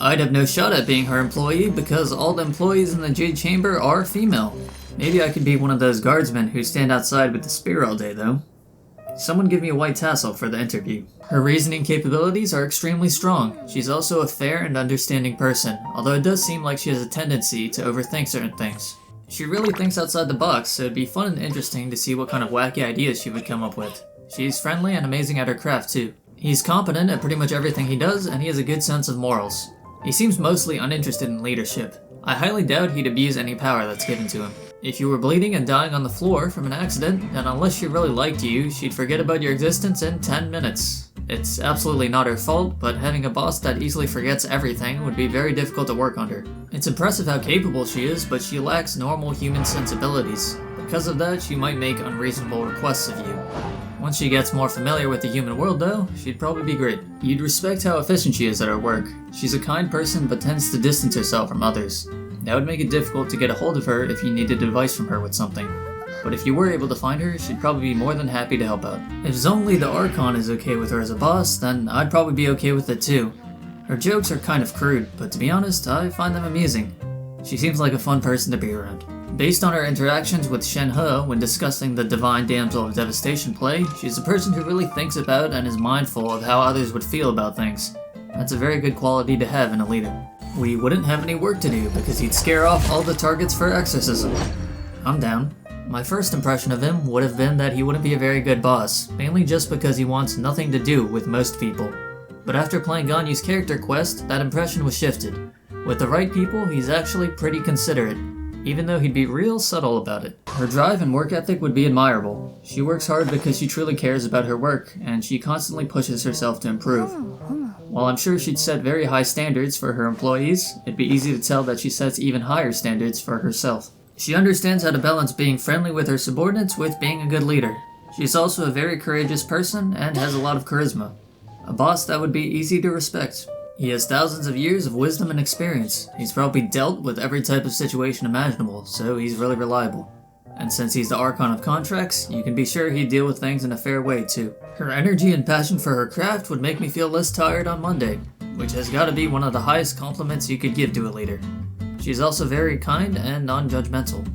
I'd have no shot at being her employee because all the employees in the Jade Chamber are female. Maybe I could be one of those guardsmen who stand outside with the spear all day though. Someone give me a white tassel for the interview. Her reasoning capabilities are extremely strong. She's also a fair and understanding person, although it does seem like she has a tendency to overthink certain things. She really thinks outside the box, so it'd be fun and interesting to see what kind of wacky ideas she would come up with. She's friendly and amazing at her craft too. He's competent at pretty much everything he does, and he has a good sense of morals. He seems mostly uninterested in leadership. I highly doubt he'd abuse any power that's given to him. If you were bleeding and dying on the floor from an accident, then unless she really liked you, she'd forget about your existence in 10 minutes. It's absolutely not her fault, but having a boss that easily forgets everything would be very difficult to work under. It's impressive how capable she is, but she lacks normal human sensibilities. Because of that, she might make unreasonable requests of you. Once she gets more familiar with the human world though, she'd probably be great. You'd respect how efficient she is at her work. She's a kind person but tends to distance herself from others. That would make it difficult to get a hold of her if you needed advice from her with something. But if you were able to find her, she'd probably be more than happy to help out. If Zhongli the Archon is okay with her as a boss, then I'd probably be okay with it too. Her jokes are kind of crude, but to be honest, I find them amusing. She seems like a fun person to be around. Based on her interactions with Shen He when discussing the Divine Damsel of Devastation play, she's a person who really thinks about and is mindful of how others would feel about things. That's a very good quality to have in a leader. We wouldn't have any work to do because he'd scare off all the targets for exorcism. I'm down. My first impression of him would have been that he wouldn't be a very good boss, mainly just because he wants nothing to do with most people. But after playing Ganyu's character quest, that impression was shifted. With the right people, he's actually pretty considerate, even though he'd be real subtle about it. Her drive and work ethic would be admirable. She works hard because she truly cares about her work, and she constantly pushes herself to improve. While I'm sure she'd set very high standards for her employees, it'd be easy to tell that she sets even higher standards for herself. She understands how to balance being friendly with her subordinates with being a good leader. She's also a very courageous person and has a lot of charisma. A boss that would be easy to respect. He has thousands of years of wisdom and experience. He's probably dealt with every type of situation imaginable, so he's really reliable. And since he's the Archon of Contracts, you can be sure he'd deal with things in a fair way too. Her energy and passion for her craft would make me feel less tired on Monday, which has got to be one of the highest compliments you could give to a leader. She's also very kind and non-judgmental.